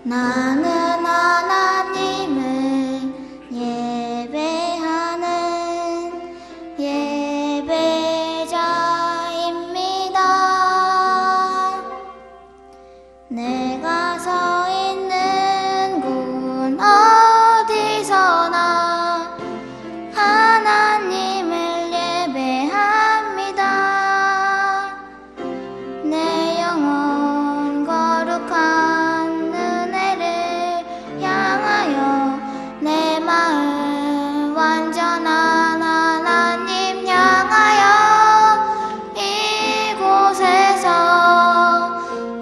나는 하나님을 예배하는 예배자입니다. 내가 서 있는 곳 어디서나 하나님을 예배합니다. 내 영혼 거룩한 은혜를 향하여 내 마음 완전한 하나님 향하여 이곳에서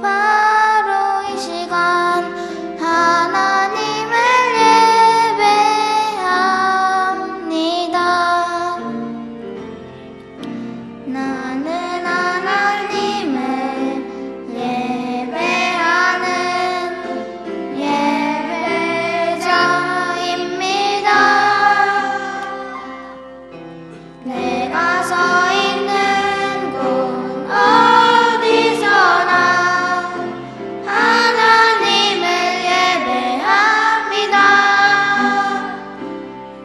바로 이 시간 하나님을 예배합니다. 나는 하나님을 예배하는 예배자입니다. 내가 서 있는 곳 어디서나 하나님을 예배합니다.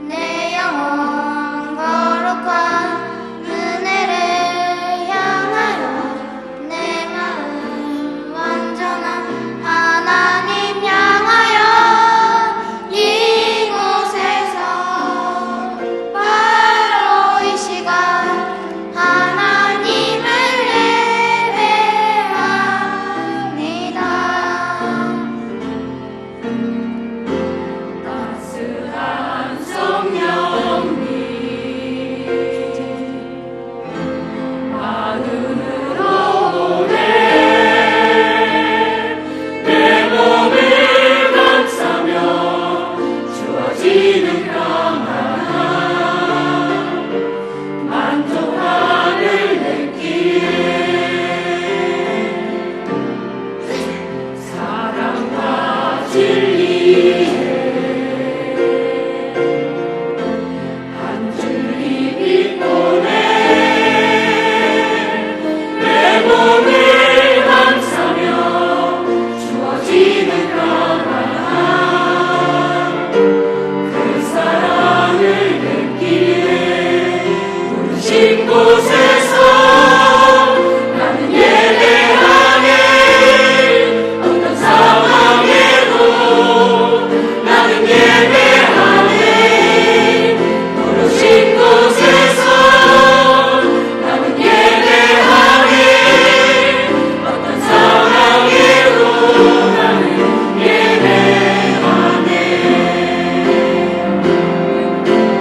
내 영혼 거룩한 은혜를 향하여 내 마음 완전한 하나님 향하여 이곳에서 바로 이 시간 하나님을 예배합니다. 따스한 성령님 마음으로 오네 내 몸을 감싸며 주어지는 평안 만족함을 느끼네. 사랑과 진리에 한 줄이 빛보네 내 몸을 감싸며 주어지는 평안 그 사랑을 느끼네. 부르신 곳에서 나는 예배하네. 어떤 상황에도 나는 예배하네. 부르신 곳에서 나는 예배하네. 어떤 상황에도 나는 예배하네.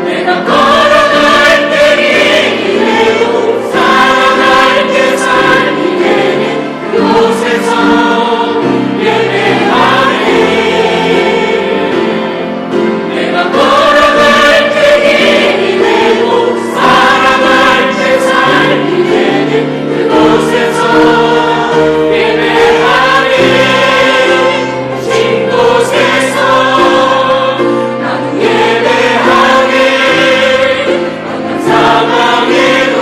내가 걸어갈 때 길이 되고 살아갈 때 삶이 되는 그곳에서 예배하네. 내가 걸어갈 때 길이 되고 살아갈 때 삶이 되는 그곳에서 예배하네. 진 곳에서 나는 예배하네. 어떤 상황에도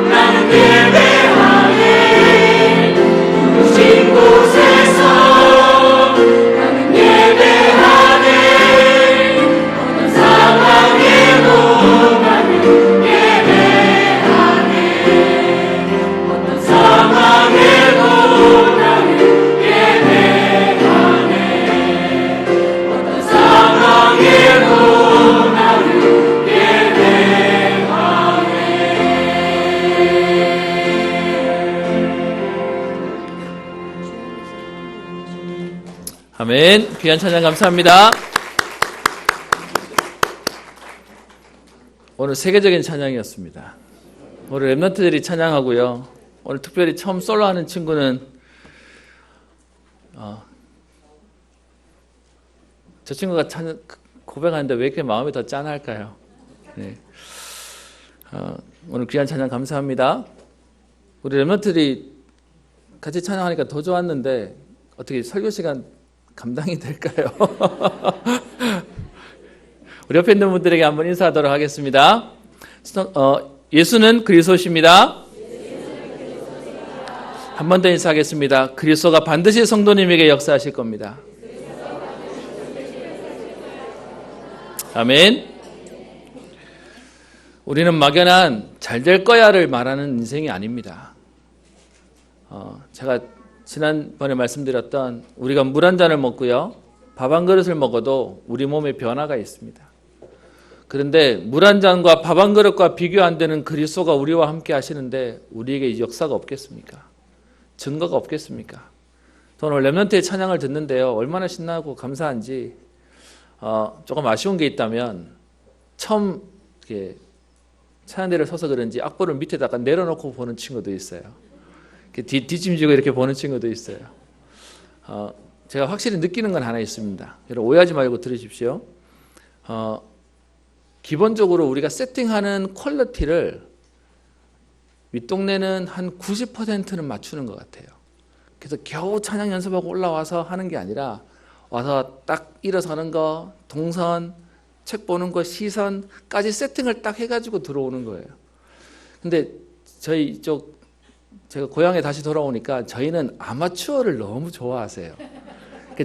나는 예배하네. 부르신 곳에서 나는 예배하네. 어떤 상황에도 나는 예배하네. 어떤 상황에도 나는 예배하네. 어떤 상황에도 나는 예배하네. 아멘. 귀한 찬양 감사합니다. 오늘 세계적인 찬양이었습니다. 오늘 랩런트들이 찬양하고요. 오늘 특별히 처음 솔로 하는 친구는 저 친구가 고백하는데 왜 이렇게 마음이 더 짠할까요? 네. 오늘 귀한 찬양 감사합니다. 우리 랩런트들이 같이 찬양하니까 더 좋았는데 어떻게 설교 시간 감당이 될까요? 우리 옆에 있는 분들에게 한번 인사하도록 하겠습니다. 예수는 그리스도십니다. 한 번 더 인사하겠습니다. 그리스도가 반드시 성도님에게 역사하실 겁니다. 아멘. 우리는 막연한 잘 될 거야를 말하는 인생이 아닙니다. 제가 지난번에 말씀드렸던 우리가 물 한 잔을 먹고요, 밥 한 그릇을 먹어도 우리 몸에 변화가 있습니다. 그런데 물 한 잔과 밥 한 그릇과 비교 안 되는 그리스도가 우리와 함께 하시는데 우리에게 역사가 없겠습니까? 증거가 없겠습니까? 저는 오늘 렘넌트의 찬양을 듣는데요, 얼마나 신나고 감사한지. 조금 아쉬운 게 있다면, 처음 이렇게 찬양대를 서서 그런지 악보를 밑에다가 내려놓고 보는 친구도 있어요. 뒷짐지고 이렇게 보는 친구도 있어요. 제가 확실히 느끼는 건 하나 있습니다. 여러분 오해하지 말고 들으십시오. 기본적으로 우리가 세팅하는 퀄리티를 윗동네는 한 90%는 맞추는 것 같아요. 그래서 겨우 찬양 연습하고 올라와서 하는 게 아니라 와서 딱 일어서는 거, 동선, 책 보는 거, 시선까지 세팅을 딱 해가지고 들어오는 거예요. 근데 저희 이쪽, 제가 고향에 다시 돌아오니까 저희는 아마추어를 너무 좋아하세요.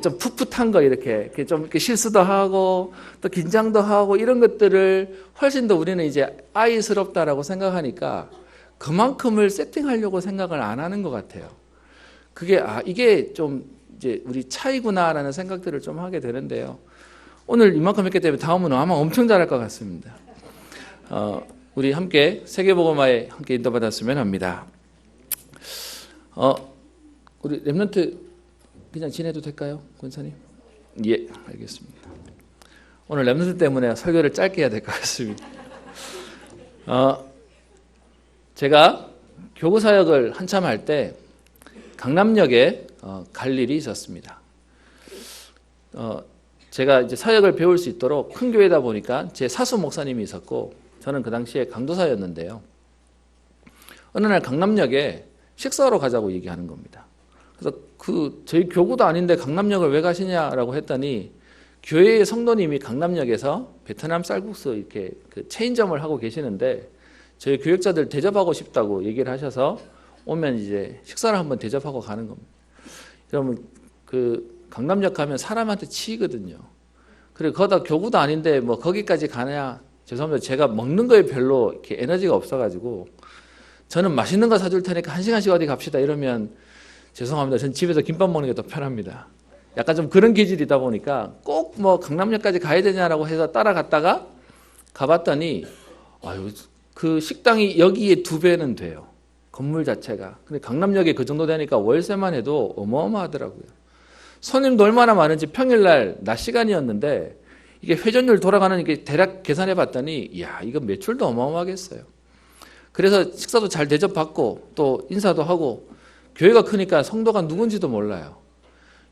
좀 풋풋한 거 이렇게 좀 이렇게 실수도 하고 또 긴장도 하고 이런 것들을 훨씬 더 우리는 이제 아이스럽다라고 생각하니까 그만큼을 세팅하려고 생각을 안 하는 것 같아요. 그게 이게 좀 이제 우리 차이구나라는 생각들을 좀 하게 되는데요. 오늘 이만큼 했기 때문에 다음은 아마 엄청 잘할 것 같습니다. 우리 함께 세계복음화에 함께 인도받았으면 합니다. 우리 렘넌트 그냥 지내도 될까요, 권사님? 예, 알겠습니다. 오늘 렘넌트 때문에 설교를 짧게 해야 될 것 같습니다. 제가 교구 사역을 한참 할 때 강남역에 갈 일이 있었습니다. 제가 이제 사역을 배울 수 있도록 큰 교회다 보니까 제 사수 목사님이 있었고 저는 그 당시에 강도사였는데요. 어느 날 강남역에 식사하러 가자고 얘기하는 겁니다. 그래서 저희 교구도 아닌데 강남역을 왜 가시냐라고 했더니 교회의 성도님이 강남역에서 베트남 쌀국수 이렇게 체인점을 하고 계시는데 저희 교역자들 대접하고 싶다고 얘기를 하셔서 오면 이제 식사를 한번 대접하고 가는 겁니다. 여러분 강남역 가면 사람한테 치이거든요. 그리고 거기다 교구도 아닌데 뭐 거기까지 가냐, 죄송합니다. 제가 먹는 거에 별로 이렇게 에너지가 없어가지고 저는 맛있는 거 사줄 테니까 1시간씩 어디 갑시다 이러면 죄송합니다. 전 집에서 김밥 먹는 게 더 편합니다. 약간 좀 그런 기질이다 보니까 꼭 뭐 강남역까지 가야 되냐라고 해서 따라갔다가 가봤더니 그 식당이 여기에 2배는 돼요. 건물 자체가. 근데 강남역에 그 정도 되니까 월세만 해도 어마어마하더라고요. 손님도 얼마나 많은지 평일날 낮 시간이었는데 이게 회전율 돌아가는 게 대략 계산해 봤더니 이거 매출도 어마어마하겠어요. 그래서 식사도 잘 대접받고 또 인사도 하고 교회가 크니까 성도가 누군지도 몰라요.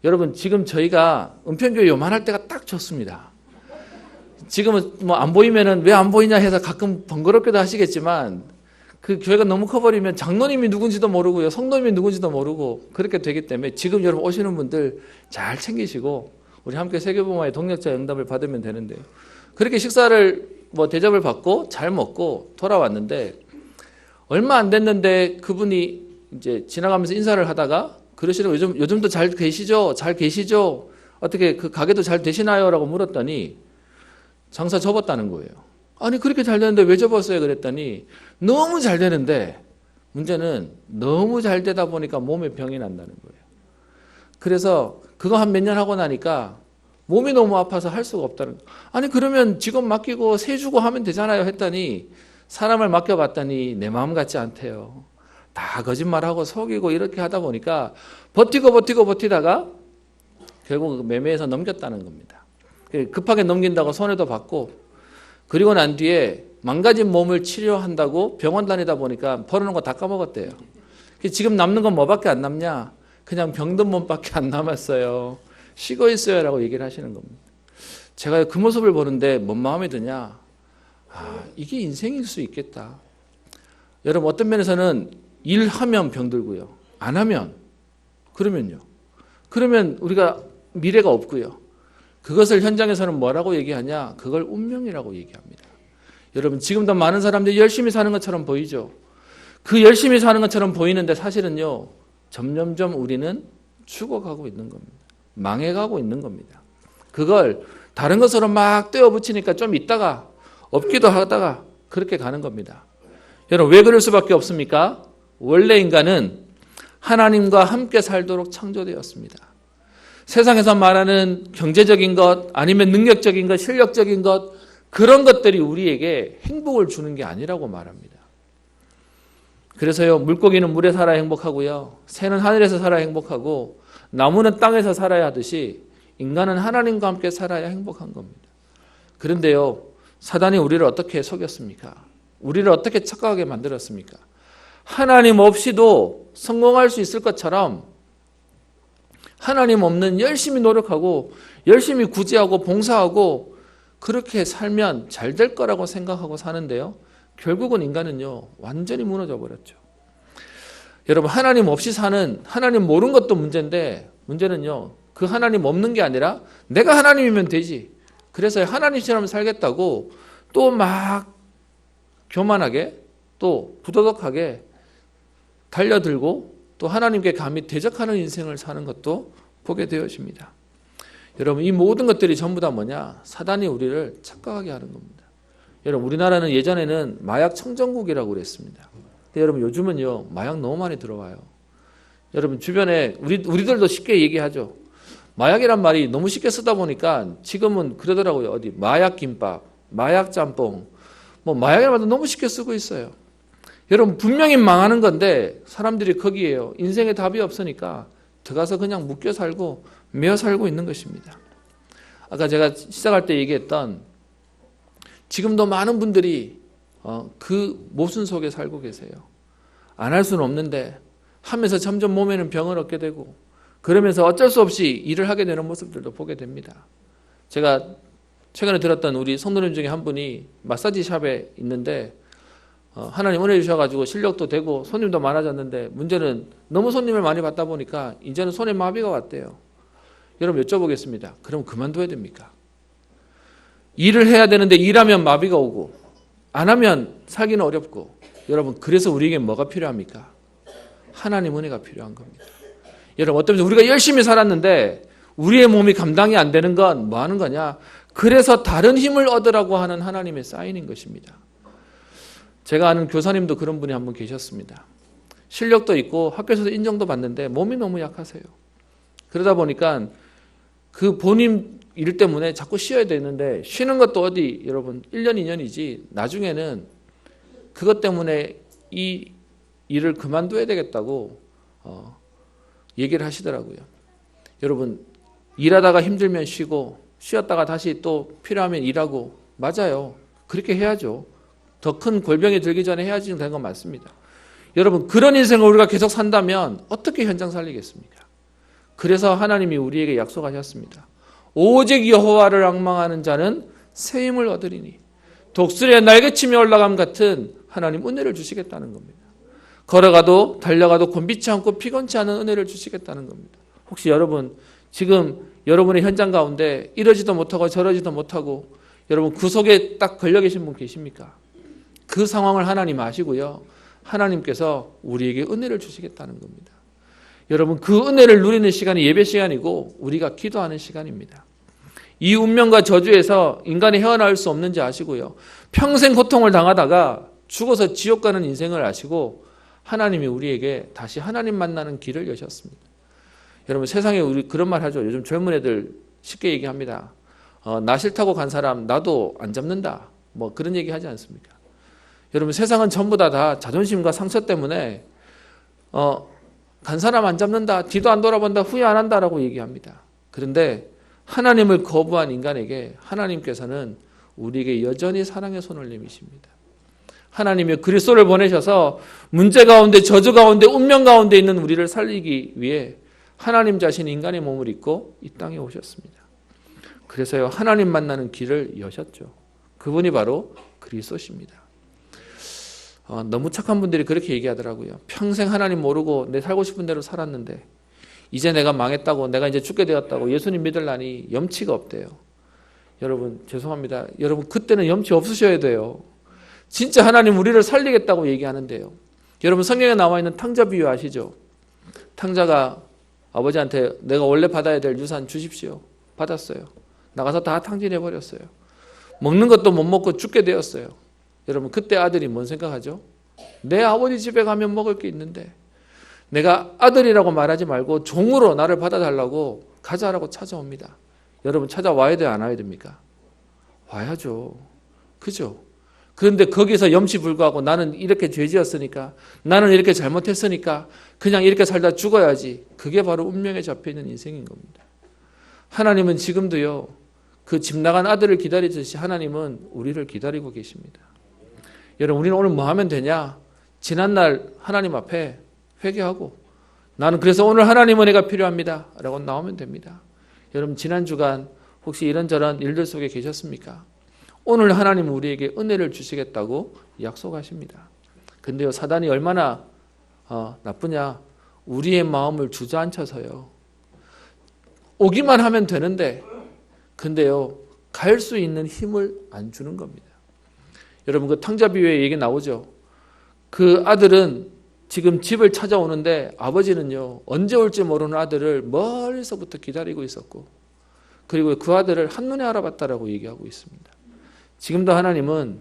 여러분 지금 저희가 은평교회 요만할 때가 딱 좋습니다. 지금은 뭐 안 보이면은 왜 안 보이냐 해서 가끔 번거롭게도 하시겠지만 그 교회가 너무 커버리면 장로님이 누군지도 모르고요, 성도님이 누군지도 모르고 그렇게 되기 때문에 지금 여러분 오시는 분들 잘 챙기시고 우리 함께 세계복음화의 동력자 응답을 받으면 되는데요. 그렇게 식사를 대접을 받고 잘 먹고 돌아왔는데 얼마 안 됐는데 그분이 이제 지나가면서 인사를 하다가 그러시는 거 요즘도 잘 계시죠? 잘 계시죠? 어떻게 그 가게도 잘 되시나요? 라고 물었더니 장사 접었다는 거예요. 아니 그렇게 잘 되는데 왜 접었어요? 그랬더니 너무 잘 되는데 문제는 너무 잘 되다 보니까 몸에 병이 난다는 거예요. 그래서 그거 한 몇 년 하고 나니까 몸이 너무 아파서 할 수가 없다는 거예요. 아니 그러면 직원 맡기고 세 주고 하면 되잖아요 했더니 사람을 맡겨봤더니 내 마음 같지 않대요. 다 거짓말하고 속이고 이렇게 하다 보니까 버티다가 결국 매매해서 넘겼다는 겁니다. 급하게 넘긴다고 손해도 받고 그리고 난 뒤에 망가진 몸을 치료한다고 병원 다니다 보니까 벌어놓은 거 다 까먹었대요. 지금 남는 건 뭐밖에 안 남냐? 그냥 병든 몸밖에 안 남았어요. 쉬고 있어요 라고 얘기를 하시는 겁니다. 제가 그 모습을 보는데 뭔 마음이 드냐? 이게 인생일 수 있겠다. 여러분 어떤 면에서는 일하면 병들고요, 안 하면 그러면 우리가 미래가 없고요. 그것을 현장에서는 뭐라고 얘기하냐? 그걸 운명이라고 얘기합니다. 여러분 지금도 많은 사람들이 열심히 사는 것처럼 보이죠. 그 열심히 사는 것처럼 보이는데 사실은요 점점점 우리는 죽어가고 있는 겁니다. 망해가고 있는 겁니다. 그걸 다른 것으로 막 떼어 붙이니까 좀 있다가 없기도 하다가 그렇게 가는 겁니다. 여러분, 왜 그럴 수밖에 없습니까? 원래 인간은 하나님과 함께 살도록 창조되었습니다. 세상에서 말하는 경제적인 것, 아니면 능력적인 것, 실력적인 것, 그런 것들이 우리에게 행복을 주는 게 아니라고 말합니다. 그래서요, 물고기는 물에 살아야 행복하고요, 새는 하늘에서 살아야 행복하고, 나무는 땅에서 살아야 하듯이 인간은 하나님과 함께 살아야 행복한 겁니다. 그런데요, 사단이 우리를 어떻게 속였습니까? 우리를 어떻게 착각하게 만들었습니까? 하나님 없이도 성공할 수 있을 것처럼 하나님 없는 열심히 노력하고 열심히 구제하고 봉사하고 그렇게 살면 잘 될 거라고 생각하고 사는데요, 결국은 인간은요 완전히 무너져 버렸죠. 여러분, 하나님 없이 사는, 하나님 모르는 것도 문제인데, 문제는요 그 하나님 없는 게 아니라 내가 하나님이면 되지, 그래서 하나님처럼 살겠다고 또 막 교만하게 또 부도덕하게 달려들고 또 하나님께 감히 대적하는 인생을 사는 것도 보게 되어집니다. 여러분, 이 모든 것들이 전부 다 뭐냐? 사단이 우리를 착각하게 하는 겁니다. 여러분, 우리나라는 예전에는 마약 청정국이라고 그랬습니다. 근데 여러분, 요즘은요 마약 너무 많이 들어와요. 여러분, 주변에 우리들도 쉽게 얘기하죠. 마약이란 말이 너무 쉽게 쓰다 보니까 지금은 그러더라고요. 어디 마약 김밥, 마약 짬뽕, 뭐 마약이란 말도 너무 쉽게 쓰고 있어요. 여러분, 분명히 망하는 건데 사람들이 거기에요, 인생에 답이 없으니까 들어가서 그냥 묶여 살고 매어 살고 있는 것입니다. 아까 제가 시작할 때 얘기했던, 지금도 많은 분들이 그 모순 속에 살고 계세요. 안 할 수는 없는데 하면서 점점 몸에는 병을 얻게 되고, 그러면서 어쩔 수 없이 일을 하게 되는 모습들도 보게 됩니다. 제가 최근에 들었던 우리 성도님 중에 한 분이 마사지 샵에 있는데 하나님 은혜 주셔가지고 실력도 되고 손님도 많아졌는데, 문제는 너무 손님을 많이 받다 보니까 이제는 손에 마비가 왔대요. 여러분, 여쭤보겠습니다. 그럼 그만둬야 됩니까? 일을 해야 되는데 일하면 마비가 오고 안 하면 살기는 어렵고, 여러분, 그래서 우리에게 뭐가 필요합니까? 하나님 은혜가 필요한 겁니다. 여러분, 어떤 면에서 우리가 열심히 살았는데 우리의 몸이 감당이 안 되는 건 뭐 하는 거냐? 그래서 다른 힘을 얻으라고 하는 하나님의 사인인 것입니다. 제가 아는 교사님도 그런 분이 한 분 계셨습니다. 실력도 있고 학교에서도 인정도 받는데 몸이 너무 약하세요. 그러다 보니까 그 본인 일 때문에 자꾸 쉬어야 되는데, 쉬는 것도 어디 여러분 1년 2년이지 나중에는 그것 때문에 이 일을 그만둬야 되겠다고 얘기를 하시더라고요. 여러분, 일하다가 힘들면 쉬고 쉬었다가 다시 또 필요하면 일하고, 맞아요. 그렇게 해야죠. 더 큰 골병이 들기 전에 해야지 되는 건 맞습니다. 여러분, 그런 인생을 우리가 계속 산다면 어떻게 현장 살리겠습니까? 그래서 하나님이 우리에게 약속하셨습니다. 오직 여호와를 앙망하는 자는 새 힘을 얻으리니, 독수리의 날개치며 올라감 같은 하나님 은혜를 주시겠다는 겁니다. 걸어가도 달려가도 곤비치 않고 피곤치 않은 은혜를 주시겠다는 겁니다. 혹시 여러분, 지금 여러분의 현장 가운데 이러지도 못하고 저러지도 못하고 여러분 그 속에 딱 걸려 계신 분 계십니까? 그 상황을 하나님 아시고요, 하나님께서 우리에게 은혜를 주시겠다는 겁니다. 여러분, 그 은혜를 누리는 시간이 예배 시간이고 우리가 기도하는 시간입니다. 이 운명과 저주에서 인간이 헤어나올 수 없는지 아시고요, 평생 고통을 당하다가 죽어서 지옥 가는 인생을 아시고 하나님이 우리에게 다시 하나님 만나는 길을 여셨습니다. 여러분, 세상에 우리 그런 말 하죠. 요즘 젊은 애들 쉽게 얘기합니다. 나 싫다고 간 사람 나도 안 잡는다, 뭐 그런 얘기 하지 않습니까? 여러분, 세상은 전부 다 자존심과 상처 때문에 간 사람 안 잡는다, 뒤도 안 돌아본다, 후회 안 한다라고 얘기합니다. 그런데 하나님을 거부한 인간에게 하나님께서는 우리에게 여전히 사랑의 손을 내미십니다. 하나님이 그리스도를 보내셔서 문제 가운데, 저주 가운데, 운명 가운데 있는 우리를 살리기 위해 하나님 자신이 인간의 몸을 입고 이 땅에 오셨습니다. 그래서요, 하나님 만나는 길을 여셨죠. 그분이 바로 그리스도십니다. 너무 착한 분들이 그렇게 얘기하더라고요. 평생 하나님 모르고 내 살고 싶은 대로 살았는데 이제 내가 망했다고, 내가 이제 죽게 되었다고 예수님 믿으려니 염치가 없대요. 여러분, 죄송합니다. 여러분, 그때는 염치 없으셔야 돼요. 진짜 하나님 우리를 살리겠다고 얘기하는데요. 여러분, 성경에 나와 있는 탕자 비유 아시죠? 탕자가 아버지한테 내가 원래 받아야 될 유산 주십시오. 받았어요. 나가서 다 탕진해버렸어요. 먹는 것도 못 먹고 죽게 되었어요. 여러분 그때 아들이 뭔 생각하죠? 내 아버지 집에 가면 먹을 게 있는데 내가 아들이라고 말하지 말고 종으로 나를 받아달라고 가자라고 찾아옵니다. 여러분 찾아와야 돼요? 안 와야 됩니까? 와야죠. 그죠? 그런데 거기서 염치불구하고 나는 이렇게 죄지었으니까 나는 이렇게 잘못했으니까 그냥 이렇게 살다 죽어야지. 그게 바로 운명에 잡혀있는 인생인 겁니다. 하나님은 지금도요. 그 집 나간 아들을 기다리듯이 하나님은 우리를 기다리고 계십니다. 여러분 우리는 오늘 뭐 하면 되냐? 지난날 하나님 앞에 회개하고 나는 그래서 오늘 하나님 은혜가 필요합니다 라고 나오면 됩니다. 여러분 지난 주간 혹시 이런저런 일들 속에 계셨습니까? 오늘 하나님은 우리에게 은혜를 주시겠다고 약속하십니다. 근데요 사단이 얼마나 나쁘냐? 우리의 마음을 주저앉혀서요 오기만 하면 되는데 근데요 갈 수 있는 힘을 안 주는 겁니다. 여러분 그 탕자 비유에 얘기 나오죠. 그 아들은 지금 집을 찾아오는데 아버지는요 언제 올지 모르는 아들을 멀리서부터 기다리고 있었고 그리고 그 아들을 한눈에 알아봤다라고 얘기하고 있습니다. 지금도 하나님은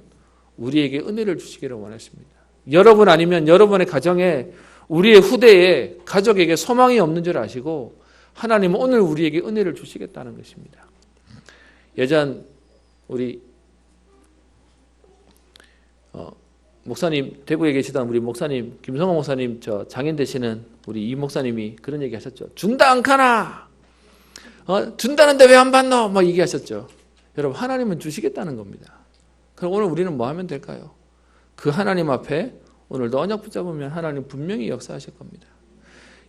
우리에게 은혜를 주시기를 원하십니다. 여러분 아니면 여러분의 가정에 우리의 후대에 가족에게 소망이 없는 줄 아시고 하나님은 오늘 우리에게 은혜를 주시겠다는 것입니다. 예전 우리 목사님 대구에 계시던 우리 목사님 김성호 목사님 저 장인 되시는 우리 이 목사님이 그런 얘기 하셨죠. 준다 안 카나? 준다는데 왜 안 받노? 막 얘기하셨죠. 여러분 하나님은 주시겠다는 겁니다. 그럼 오늘 우리는 뭐 하면 될까요? 그 하나님 앞에 오늘도 언약 붙잡으면 하나님 분명히 역사하실 겁니다.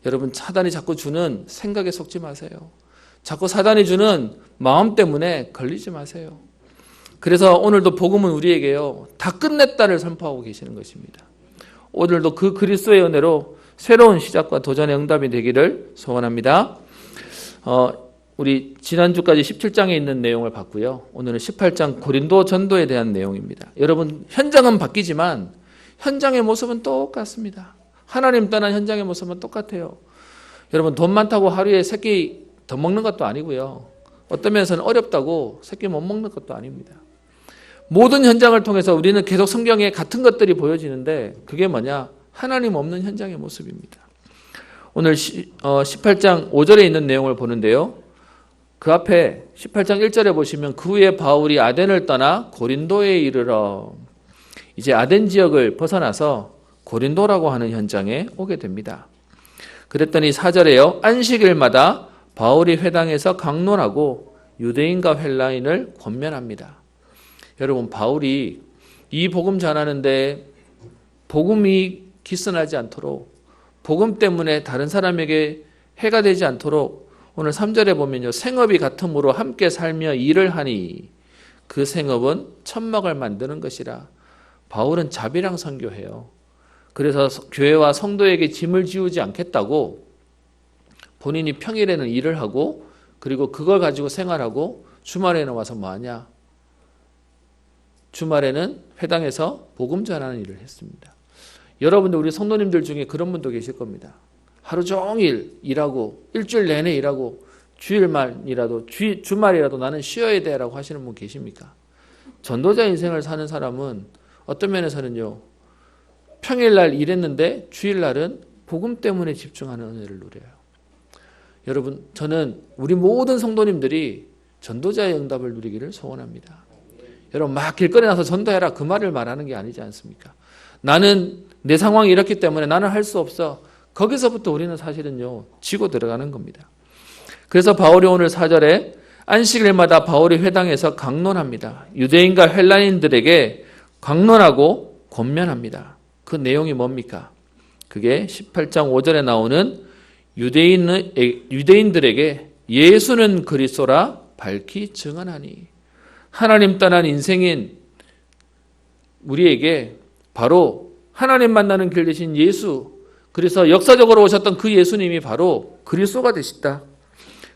여러분 사단이 자꾸 주는 생각에 속지 마세요. 자꾸 사단이 주는 마음 때문에 걸리지 마세요. 그래서 오늘도 복음은 우리에게요 다 끝냈다를 선포하고 계시는 것입니다. 오늘도 그 그리스도의 은혜로 새로운 시작과 도전의 응답이 되기를 소원합니다. 우리 지난주까지 17장에 있는 내용을 봤고요. 오늘은 18장 고린도 전도에 대한 내용입니다. 여러분 현장은 바뀌지만 현장의 모습은 똑같습니다. 하나님 떠난 현장의 모습은 똑같아요. 여러분 돈 많다고 하루에 3끼 더 먹는 것도 아니고요. 어떤 면에서는 어렵다고 3끼 못 먹는 것도 아닙니다. 모든 현장을 통해서 우리는 계속 성경에 같은 것들이 보여지는데 그게 뭐냐? 하나님 없는 현장의 모습입니다. 오늘 18장 5절에 있는 내용을 보는데요. 그 앞에 18장 1절에 보시면 그 후에 바울이 아덴을 떠나 고린도에 이르러 이제 아덴 지역을 벗어나서 고린도라고 하는 현장에 오게 됩니다. 그랬더니 4절에요. 안식일마다 바울이 회당에서 강론하고 유대인과 헬라인을 권면합니다. 여러분 바울이 이 복음 전하는데 복음이 기스나지 않도록 복음 때문에 다른 사람에게 해가 되지 않도록 오늘 3절에 보면요. 생업이 같음으로 함께 살며 일을 하니 그 생업은 천막을 만드는 것이라. 바울은 자비랑 선교해요. 그래서 교회와 성도에게 짐을 지우지 않겠다고 본인이 평일에는 일을 하고 그리고 그걸 가지고 생활하고 주말에는 와서 뭐하냐? 주말에는 회당에서 복음 전하는 일을 했습니다. 여러분들 우리 성도님들 중에 그런 분도 계실 겁니다. 하루 종일 일하고 일주일 내내 일하고 주일만이라도 주말이라도 나는 쉬어야 돼라고 하시는 분 계십니까? 전도자 인생을 사는 사람은 어떤 면에서는요. 평일날 일했는데 주일날은 복음 때문에 집중하는 은혜를 누려요. 여러분 저는 우리 모든 성도님들이 전도자의 응답을 누리기를 소원합니다. 여러분 막 길거리에 나서 전도해라 그 말을 말하는 게 아니지 않습니까? 나는 내 상황이 이렇기 때문에 나는 할 수 없어. 거기서부터 우리는 사실은요 지고 들어가는 겁니다. 그래서 바울이 오늘 4절에 안식일마다 바울이 회당에서 강론합니다. 유대인과 헬라인들에게 강론하고 권면합니다. 그 내용이 뭡니까? 그게 18장 5절에 나오는 유대인들에게 예수는 그리스도라 밝히 증언하니 하나님 떠난 인생인 우리에게 바로 하나님 만나는 길 되신 예수, 그래서 역사적으로 오셨던 그 예수님이 바로 그리스도가 되시다.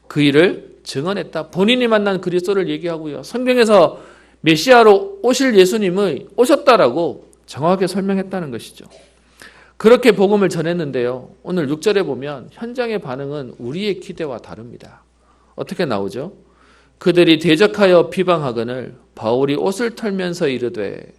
그 일을 증언했다. 본인이 만난 그리스도를 얘기하고요. 성경에서 메시아로 오실 예수님의 오셨다라고 정확하게 설명했다는 것이죠. 그렇게 복음을 전했는데요. 오늘 6절에 보면 현장의 반응은 우리의 기대와 다릅니다. 어떻게 나오죠? 그들이 대적하여 비방하거늘 바울이 옷을 털면서 이르되.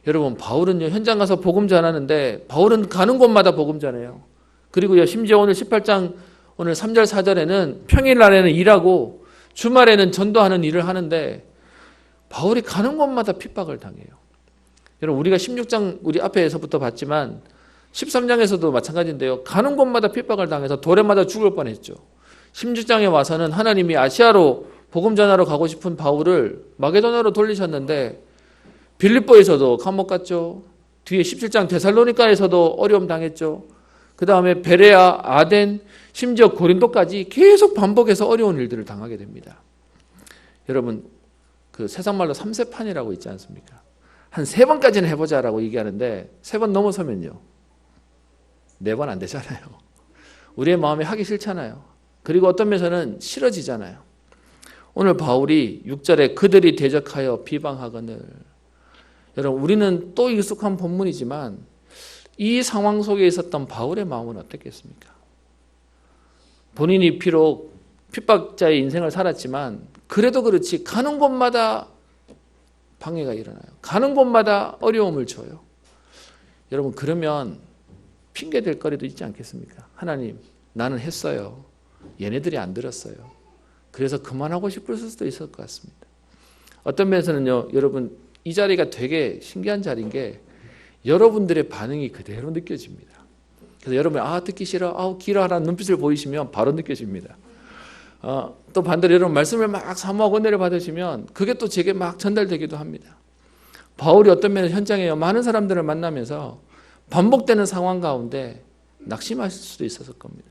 여러분, 바울은요, 현장 가서 복음 전하는데 바울은 가는 곳마다 복음 전해요. 그리고요, 심지어 오늘 18장 오늘 3절 4절에는 평일날에는 일하고 주말에는 전도하는 일을 하는데 바울이 가는 곳마다 핍박을 당해요. 여러분, 우리가 16장 우리 앞에서부터 봤지만 13장에서도 마찬가지인데요. 가는 곳마다 핍박을 당해서 돌에 맞아 죽을 뻔했죠. 16장에 와서는 하나님이 아시아로 복음 전하러 가고 싶은 바울을 마게도냐로 돌리셨는데 빌립보에서도 감옥 갔죠. 뒤에 17장 데살로니가에서도 어려움 당했죠. 그 다음에 베레아, 아덴, 심지어 고린도까지 계속 반복해서 어려운 일들을 당하게 됩니다. 여러분, 그 세상말로 3세판이라고 있지 않습니까? 한 3번까지는 해보자라고 얘기하는데 3번 넘어서면요, 4번 안 되잖아요. 우리의 마음이 하기 싫잖아요. 그리고 어떤 면에서는 싫어지잖아요. 오늘 바울이 6절에 그들이 대적하여 비방하거늘. 여러분, 우리는 또 익숙한 본문이지만 이 상황 속에 있었던 바울의 마음은 어떻겠습니까? 본인이 비록 핍박자의 인생을 살았지만 그래도 그렇지 가는 곳마다 방해가 일어나요. 가는 곳마다 어려움을 줘요. 여러분, 그러면 핑계댈 거리도 있지 않겠습니까? 하나님, 나는 했어요. 얘네들이 안 들었어요. 그래서 그만하고 싶을 수도 있을 것 같습니다. 어떤 면에서는요, 여러분, 이 자리가 되게 신기한 자리인 게 여러분들의 반응이 그대로 느껴집니다. 그래서 여러분, 듣기 싫어, 길어하라는 눈빛을 보이시면 바로 느껴집니다. 또 반대로 여러분 말씀을 막 사모하고 은혜를 받으시면 그게 또 제게 막 전달되기도 합니다. 바울이 어떤 면에서 현장에 많은 사람들을 만나면서 반복되는 상황 가운데 낙심하실 수도 있었을 겁니다.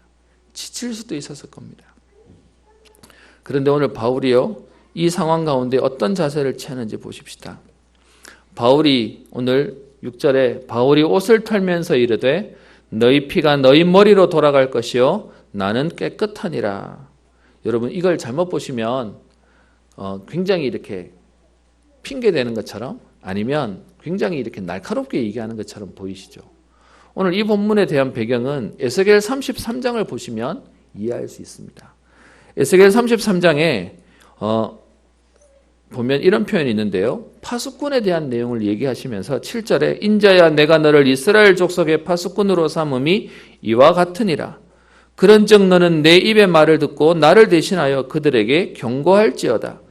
지칠 수도 있었을 겁니다. 그런데 오늘 바울이요, 이 상황 가운데 어떤 자세를 취하는지 보십시다. 바울이 오늘 6절에 바울이 옷을 털면서 이르되 너희 피가 너희 머리로 돌아갈 것이요 나는 깨끗하니라. 여러분, 이걸 잘못 보시면 굉장히 이렇게 핑계대는 것처럼 아니면 굉장히 이렇게 날카롭게 얘기하는 것처럼 보이시죠. 오늘 이 본문에 대한 배경은 에스겔 33장을 보시면 이해할 수 있습니다. 에스겔 33장에 보면 이런 표현이 있는데요. 파수꾼에 대한 내용을 얘기하시면서 7절에 인자야 내가 너를 이스라엘 족속의 파수꾼으로 삼음이 이와 같으니라. 그런즉 너는 내 입의 말을 듣고 나를 대신하여 그들에게 경고할지어다.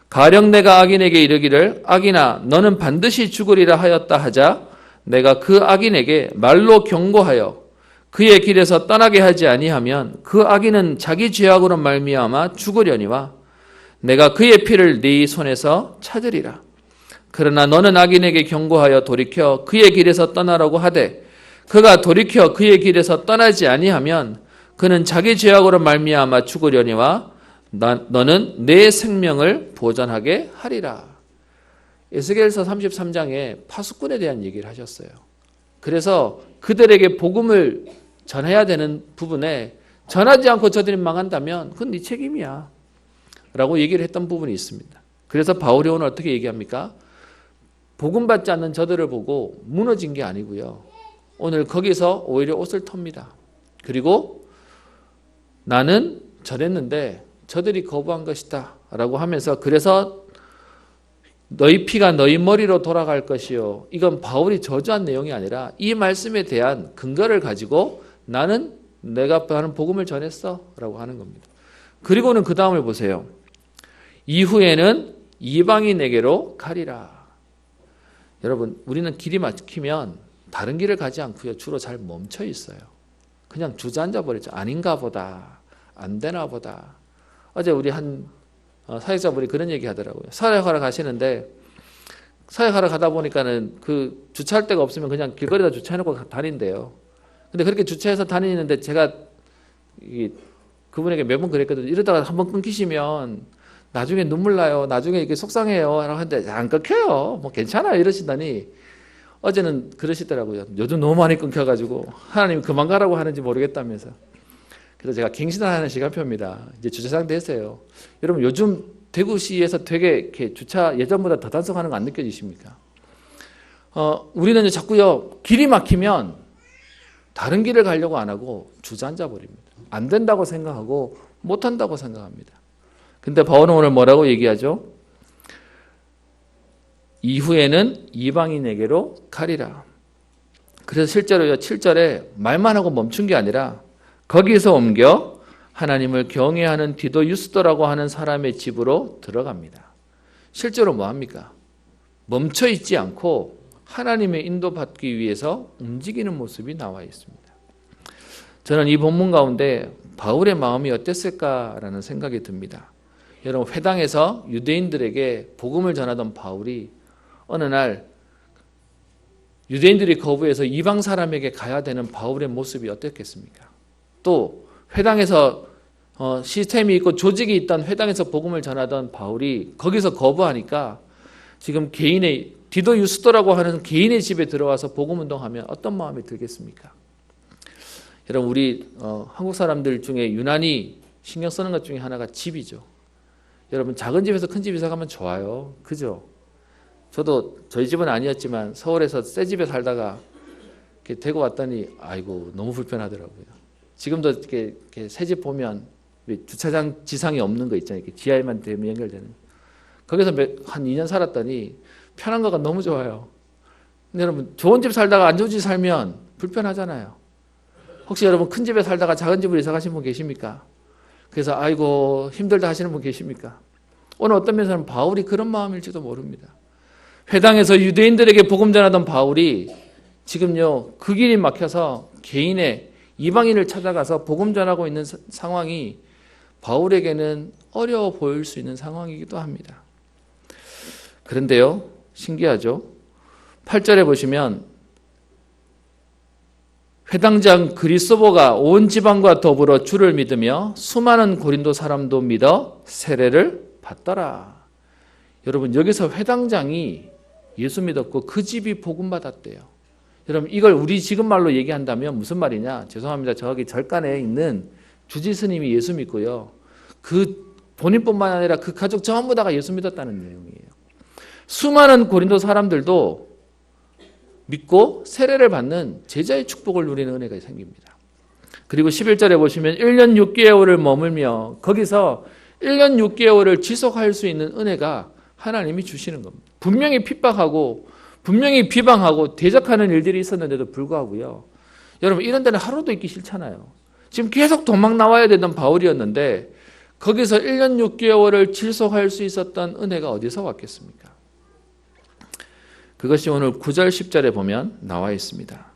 가령 내가 악인에게 이르기를 악인아 너는 반드시 죽으리라 하였다 하자 내가 그 악인에게 말로 경고하여 그의 길에서 떠나게 하지 아니하면 그 악인은 자기 죄악으로 말미암아 죽으려니와 내가 그의 피를 네 손에서 찾으리라. 그러나 너는 악인에게 경고하여 돌이켜 그의 길에서 떠나라고 하되 그가 돌이켜 그의 길에서 떠나지 아니하면 그는 자기 죄악으로 말미암아 죽으려니와 너는 내 생명을 보전하게 하리라. 에스겔서 33장에 파수꾼에 대한 얘기를 하셨어요. 그래서 그들에게 복음을 전해야 되는 부분에 전하지 않고 저들이 망한다면 그건 네 책임이야 라고 얘기를 했던 부분이 있습니다. 그래서 바울이 오늘 어떻게 얘기합니까? 복음 받지 않는 저들을 보고 무너진 게 아니고요. 오늘 거기서 오히려 옷을 텁니다. 그리고 나는 저랬는데 저들이 거부한 것이다 라고 하면서 그래서 너희 피가 너희 머리로 돌아갈 것이요. 이건 바울이 저주한 내용이 아니라 이 말씀에 대한 근거를 가지고 나는 내가 하는 복음을 전했어 라고 하는 겁니다. 그리고는 그 다음을 보세요. 이후에는 이방인에게로 가리라. 여러분, 우리는 길이 막히면 다른 길을 가지 않고요. 주로 잘 멈춰 있어요. 그냥 주저앉아 버리죠. 아닌가 보다. 안 되나 보다. 어제 우리 한 사역자분이 그런 얘기 하더라고요. 사역하러 가시는데 사역하러 가다 보니까는 그 주차할 데가 없으면 그냥 길거리에다 주차해놓고 다닌대요. 근데 그렇게 주차해서 다니는데 제가 그분에게 매번 그랬거든요. 이러다가 한번 끊기시면 나중에 눈물 나요. 나중에 이렇게 속상해요. 라고 하는데 안 끊겨요. 뭐 괜찮아요. 이러시더니 어제는 그러시더라고요. 요즘 너무 많이 끊겨가지고 하나님이 그만 가라고 하는지 모르겠다면서. 그래서 제가 갱신하는 시간표입니다. 이제 주차장 되세요. 여러분 요즘 대구시에서 되게 이렇게 주차 예전보다 더 단속하는 거 안 느껴지십니까? 우리는 자꾸요 길이 막히면 다른 길을 가려고 안 하고 주저앉아 버립니다. 안 된다고 생각하고 못 한다고 생각합니다. 근데 바울은 오늘 뭐라고 얘기하죠? 이후에는 이방인에게로 가리라. 그래서 실제로 7절에 말만 하고 멈춘 게 아니라 거기서 옮겨 하나님을 경외하는 디도 유스도라고 하는 사람의 집으로 들어갑니다. 실제로 뭐합니까? 멈춰 있지 않고 하나님의 인도받기 위해서 움직이는 모습이 나와 있습니다. 저는 이 본문 가운데 바울의 마음이 어땠을까라는 생각이 듭니다. 여러분, 회당에서 유대인들에게 복음을 전하던 바울이 어느 날 유대인들이 거부해서 이방 사람에게 가야 되는 바울의 모습이 어땠겠습니까? 또 회당에서 시스템이 있고 조직이 있던 회당에서 복음을 전하던 바울이 거기서 거부하니까 지금 개인의 디도 유스도라고 하는 개인의 집에 들어와서 복음 운동하면 어떤 마음이 들겠습니까? 여러분, 우리 한국 사람들 중에 유난히 신경 쓰는 것 중에 하나가 집이죠. 여러분, 작은 집에서 큰 집 이사 가면 좋아요. 그죠? 저도 저희 집은 아니었지만 서울에서 새 집에 살다가 이렇게 대구 왔더니 아이고 너무 불편하더라고요. 지금도 이렇게 새 집 보면 주차장 지상이 없는 거 있잖아요. 이렇게 지하에만 되면 연결되는. 거기서 한 2년 살았더니 편한 거가 너무 좋아요. 근데 여러분, 좋은 집 살다가 안 좋은 집 살면 불편하잖아요. 혹시 여러분 큰 집에 살다가 작은 집으로 이사 가신 분 계십니까? 그래서 아이고 힘들다 하시는 분 계십니까? 오늘 어떤 면에서는 바울이 그런 마음일지도 모릅니다. 회당에서 유대인들에게 복음 전하던 바울이 지금요 그 길이 막혀서 개인의 이방인을 찾아가서 복음 전하고 있는 상황이 바울에게는 어려워 보일 수 있는 상황이기도 합니다. 그런데요, 신기하죠? 8절에 보시면 회당장 그리스도가 온 지방과 더불어 주를 믿으며 수많은 고린도 사람도 믿어 세례를 받더라. 여러분, 여기서 회당장이 예수 믿었고 그 집이 복음 받았대요. 여러분, 이걸 우리 지금 말로 얘기한다면 무슨 말이냐? 죄송합니다. 저기 절간에 있는 주지 스님이 예수 믿고요. 그 본인뿐만 아니라 그 가족 전부 다가 예수 믿었다는 내용이에요. 수많은 고린도 사람들도 믿고 세례를 받는 제자의 축복을 누리는 은혜가 생깁니다. 그리고 11절에 보시면 1년 6개월을 머물며 거기서 1년 6개월을 지속할 수 있는 은혜가 하나님이 주시는 겁니다. 분명히 핍박하고 분명히 비방하고 대적하는 일들이 있었는데도 불구하고요. 여러분, 이런 데는 하루도 있기 싫잖아요. 지금 계속 도망 나와야 되던 바울이었는데 거기서 1년 6개월을 지속할 수 있었던 은혜가 어디서 왔겠습니까? 그것이 오늘 9절 10절에 보면 나와 있습니다.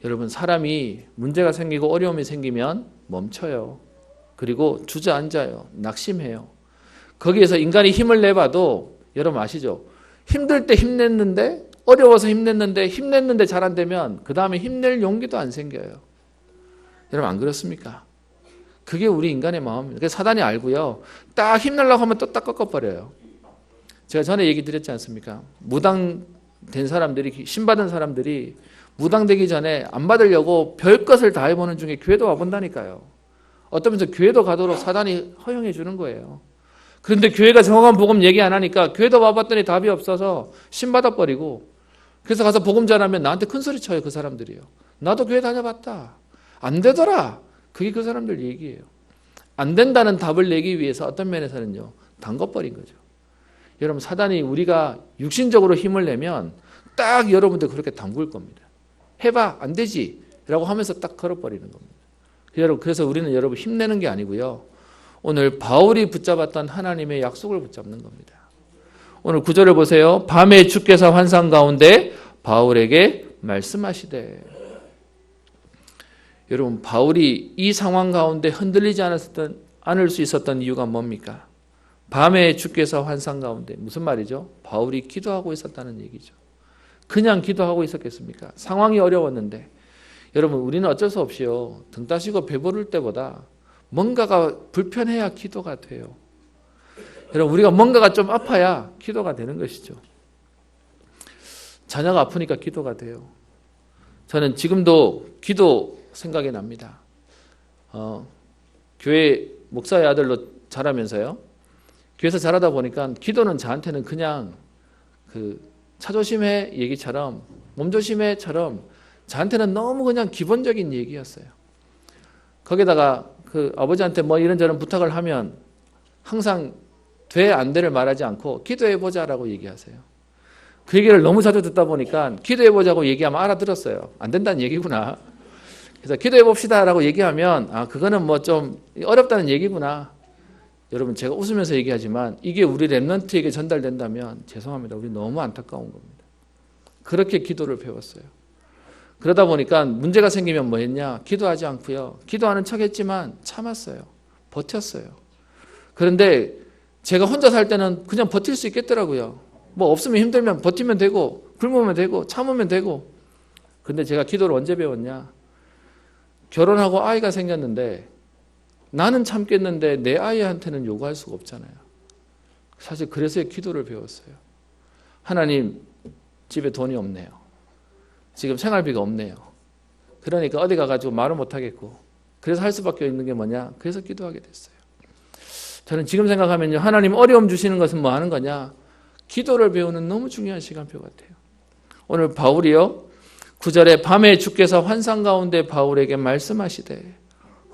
여러분, 사람이 문제가 생기고 어려움이 생기면 멈춰요. 그리고 주저앉아요. 낙심해요. 거기에서 인간이 힘을 내봐도 여러분 아시죠? 힘들 때 힘냈는데 어려워서 힘냈는데 잘 안 되면 그 다음에 힘낼 용기도 안 생겨요. 여러분, 안 그렇습니까? 그게 우리 인간의 마음입니다. 그래서 사단이 알고요. 딱 힘내려고 하면 또 딱 꺾어버려요. 제가 전에 얘기 드렸지 않습니까? 무당된 사람들이, 신받은 사람들이 무당되기 전에 안 받으려고 별것을 다 해보는 중에 교회도 와본다니까요. 어떤 면에서 교회도 가도록 사단이 허용해 주는 거예요. 그런데 교회가 정확한 복음 얘기 안 하니까 교회도 와봤더니 답이 없어서 신받아버리고, 그래서 가서 복음 전하면 나한테 큰 소리 쳐요. 그 사람들이요. 나도 교회 다녀봤다. 안 되더라. 그게 그 사람들 얘기예요. 안 된다는 답을 내기 위해서 어떤 면에서는요, 담궈버린 거죠. 여러분, 사단이 우리가 육신적으로 힘을 내면 딱 여러분들 그렇게 담글 겁니다. 해봐, 안 되지 라고 하면서 딱 걸어버리는 겁니다. 여러분, 그래서 우리는 여러분 힘내는 게 아니고요, 오늘 바울이 붙잡았던 하나님의 약속을 붙잡는 겁니다. 오늘 9절을 보세요. 밤에 주께서 환상 가운데 바울에게 말씀하시되. 여러분, 바울이 이 상황 가운데 흔들리지 않을 수 있었던 이유가 뭡니까? 밤에 주께서 환상 가운데, 무슨 말이죠? 바울이 기도하고 있었다는 얘기죠. 그냥 기도하고 있었겠습니까? 상황이 어려웠는데. 여러분, 우리는 어쩔 수 없이요, 등 따시고 배부를 때보다 뭔가가 불편해야 기도가 돼요. 여러분, 우리가 뭔가가 좀 아파야 기도가 되는 것이죠. 자녀가 아프니까 기도가 돼요. 저는 지금도 기도 생각이 납니다. 교회 목사의 아들로 자라면서요, 교회에서 자라다 보니까 기도는 저한테는 그냥 그 차 조심해 얘기처럼, 몸 조심해처럼 저한테는 너무 그냥 기본적인 얘기였어요. 거기다가 그 아버지한테 뭐 이런저런 부탁을 하면 항상 돼, 안 돼를 말하지 않고 기도해보자라고 얘기하세요. 그 얘기를 너무 자주 듣다 보니까 기도해보자고 얘기하면 알아들었어요. 안 된다는 얘기구나. 그래서 기도해봅시다라고 얘기하면 그거는 뭐 좀 어렵다는 얘기구나. 여러분 제가 웃으면서 얘기하지만 이게 우리 랩런트에게 전달된다면 죄송합니다. 우리 너무 안타까운 겁니다. 그렇게 기도를 배웠어요. 그러다 보니까 문제가 생기면 뭐 했냐? 기도하지 않고요. 기도하는 척 했지만 참았어요. 버텼어요. 그런데 제가 혼자 살 때는 그냥 버틸 수 있겠더라고요. 뭐 없으면 힘들면 버티면 되고 굶으면 되고 참으면 되고. 근데 제가 기도를 언제 배웠냐? 결혼하고 아이가 생겼는데 나는 참겠는데 내 아이한테는 요구할 수가 없잖아요. 사실 그래서 기도를 배웠어요. 하나님, 집에 돈이 없네요. 지금 생활비가 없네요. 그러니까 어디 가가지고 말을 못하겠고 그래서 할 수밖에 없는 게 뭐냐? 그래서 기도하게 됐어요. 저는 지금 생각하면요. 하나님 어려움 주시는 것은 뭐 하는 거냐? 기도를 배우는 너무 중요한 시간표 같아요. 오늘 바울이요. 9절에 밤에 주께서 환상 가운데 바울에게 말씀하시되